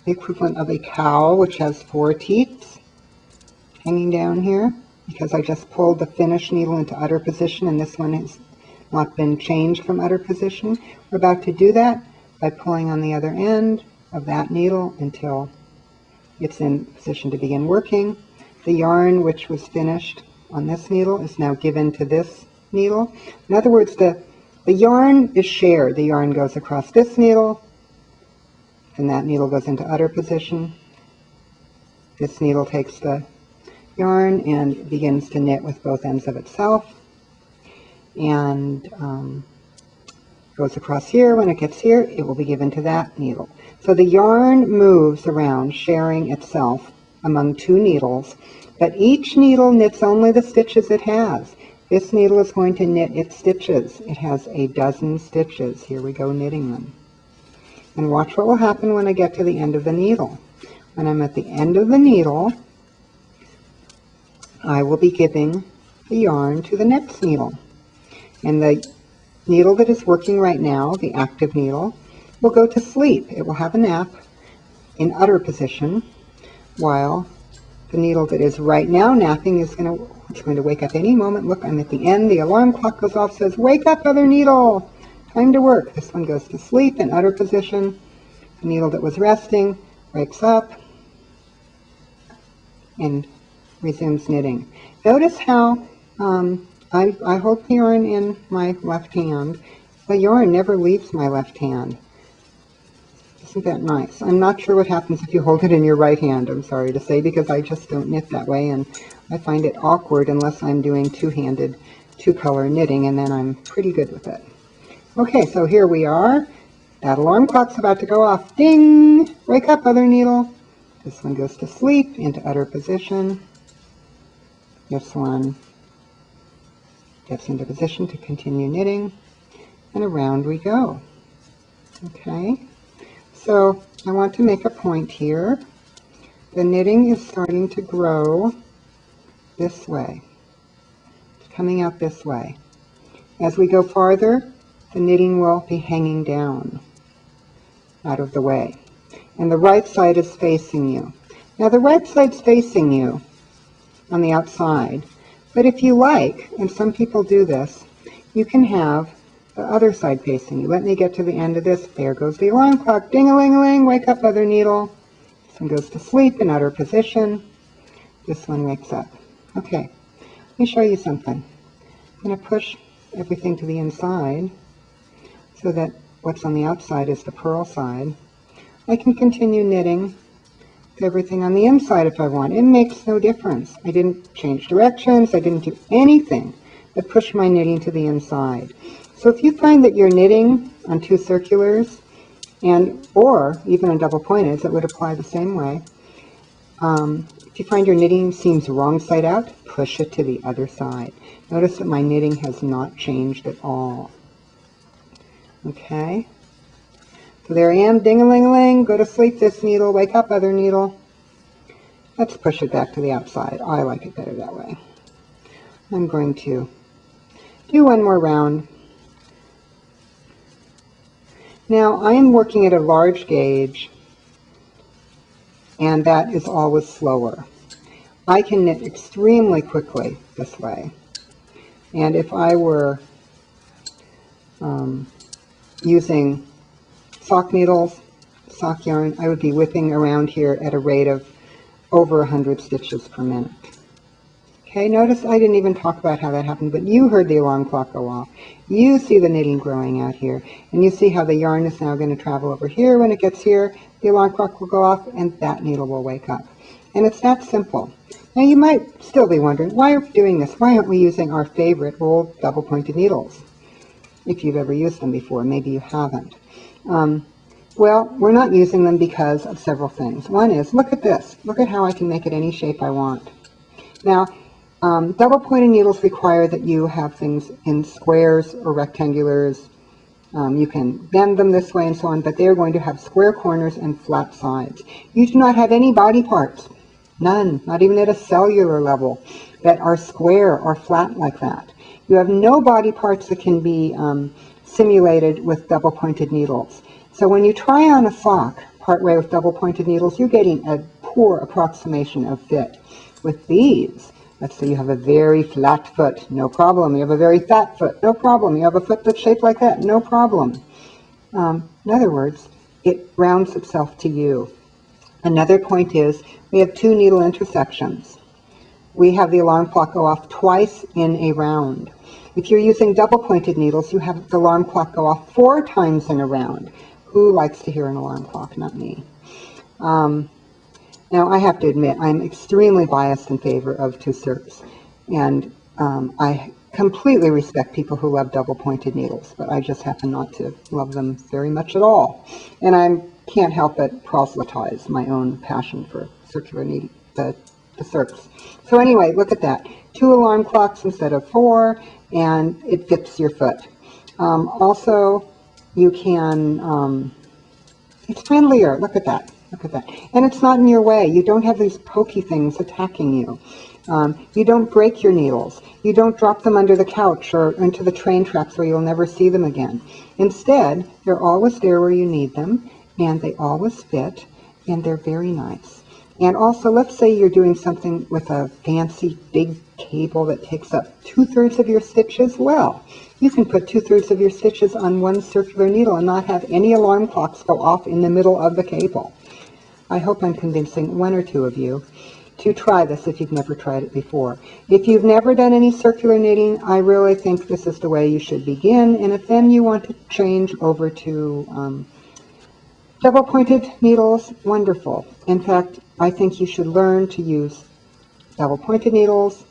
the equivalent of a cow, which has 4 teats hanging down here, because I just pulled the finished needle into udder position, and this one has not been changed from udder position. We're about to do that by pulling on the other end of that needle until it's in position to begin working. The yarn, which was finished on this needle, is now given to this needle. In other words, the yarn is shared. The yarn goes across this needle, and that needle goes into udder position. This needle takes the yarn and begins to knit with both ends of itself, and goes across here. When it gets here, it will be given to that needle. So the yarn moves around, sharing itself among 2 needles, but each needle knits only the stitches it has. This needle is going to knit its stitches. It has a dozen stitches. Here we go, knitting them. And watch what will happen when I get to the end of the needle. When I'm at the end of the needle, I will be giving the yarn to the next needle. And the needle that is working right now, the active needle, will go to sleep. It will have a nap in udder position, while the needle that is right now napping is going to wake up any moment. Look, I'm at the end. The alarm clock goes off, says, "Wake up, other needle! Time to work." This one goes to sleep in udder position. The needle that was resting wakes up and resumes knitting. Notice how I hold the yarn in my left hand. The yarn never leaves my left hand. Isn't that nice? I'm not sure what happens if you hold it in your right hand, I'm sorry to say, because I just don't knit that way, and I find it awkward unless I'm doing two-handed, two-color knitting, and then I'm pretty good with it. Okay, so here we are. That alarm clock's about to go off. Ding! Wake up, other needle. This one goes to sleep into udder position. This one gets into position to continue knitting, and around we go. Okay, so I want to make a point here. The knitting is starting to grow this way. It's coming out this way. As we go farther, the knitting will be hanging down out of the way. And the right side is facing you. Now the right side's facing you on the outside, but if you like, and some people do this, you can have the other side facing you. Let me get to the end of this. There goes the alarm clock. Ding-a-ling-a-ling, wake up, other needle. This one goes to sleep in udder position. This one wakes up. Okay, let me show you something. I'm going to push everything to the inside so that what's on the outside is the purl side. I can continue knitting everything on the inside if I want. It makes no difference. I didn't change directions. I didn't do anything but push my knitting to the inside. So if you find that you're knitting on 2 circulars, or even on double pointeds, it would apply the same way. If you find your knitting seems wrong side out, push it to the other side. Notice that my knitting has not changed at all. Okay? So there I am, ding-a-ling-a-ling, go to sleep this needle, wake up other needle. Let's push it back to the outside. I like it better that way. I'm going to do one more round. Now I am working at a large gauge, and that is always slower. I can knit extremely quickly this way. And if I were using sock needles, sock yarn, I would be whipping around here at a rate of over 100 stitches per minute. Okay, notice I didn't even talk about how that happened, but you heard the alarm clock go off. You see the knitting growing out here, and you see how the yarn is now going to travel over here. When it gets here, the alarm clock will go off, and that needle will wake up. And it's that simple. Now you might still be wondering, why are we doing this? Why aren't we using our favorite old double-pointed needles? If you've ever used them before, maybe you haven't. Well, we're not using them because of several things. One is, look at this. Look at how I can make it any shape I want. Now, double-pointed needles require that you have things in squares or rectangulars. You can bend them this way and so on, but they're going to have square corners and flat sides. You do not have any body parts, none, not even at a cellular level, that are square or flat like that. You have no body parts that can be simulated with double-pointed needles. So when you try on a sock, part way with double pointed needles, you're getting a poor approximation of fit. With these, let's say you have a very flat foot, no problem. You have a very fat foot, no problem. You have a foot that's shaped like that, no problem. In other words, it rounds itself to you. Another point is we have 2 needle intersections. We have the alarm clock go off twice in a round. If you're using double pointed needles, you have the alarm clock go off 4 times in a round. Who likes to hear an alarm clock? Not me. Now, I have to admit, I'm extremely biased in favor of 2 circs, and I completely respect people who love double-pointed needles, but I just happen not to love them very much at all. And I can't help but proselytize my own passion for circular needle, the circs. So anyway, look at that. 2 alarm clocks instead of 4, and it fits your foot. Also, you can, it's friendlier. Look at that. Look at that. And it's not in your way. You don't have these pokey things attacking you. You don't break your needles. You don't drop them under the couch or into the train tracks where you'll never see them again. Instead, they're always there where you need them, and they always fit, and they're very nice. And also, let's say you're doing something with a fancy big cable that takes up 2/3 of your stitches. Well, you can put 2/3 of your stitches on one circular needle and not have any alarm clocks go off in the middle of the cable. I hope I'm convincing 1 or 2 of you to try this if you've never tried it before. If you've never done any circular knitting, I really think this is the way you should begin. And if then you want to change over to double-pointed needles, wonderful. In fact, I think you should learn to use double-pointed needles,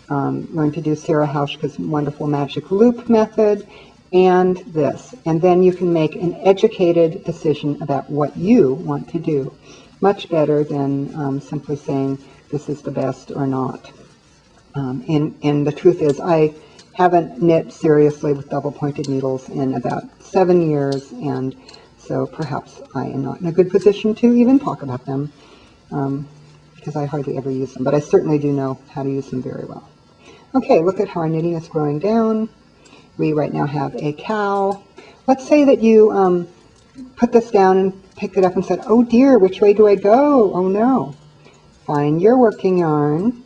learn to do Sarah Hauschka's wonderful magic loop method, and this. And then you can make an educated decision about what you want to do. Much better than simply saying this is the best or not. And the truth is, I haven't knit seriously with double-pointed needles in about 7 years, and so perhaps I am not in a good position to even talk about them, because I hardly ever use them, but I certainly do know how to use them very well. Okay, look at how our knitting is growing down. We right now have a cow. Let's say that you put this down and picked it up and said, oh dear, which way do I go? Oh no. Find your working yarn.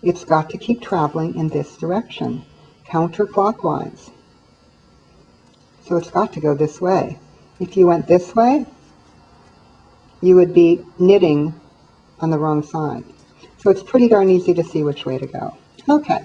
It's got to keep traveling in this direction, counterclockwise. So it's got to go this way. If you went this way, you would be knitting on the wrong side. So it's pretty darn easy to see which way to go. Okay.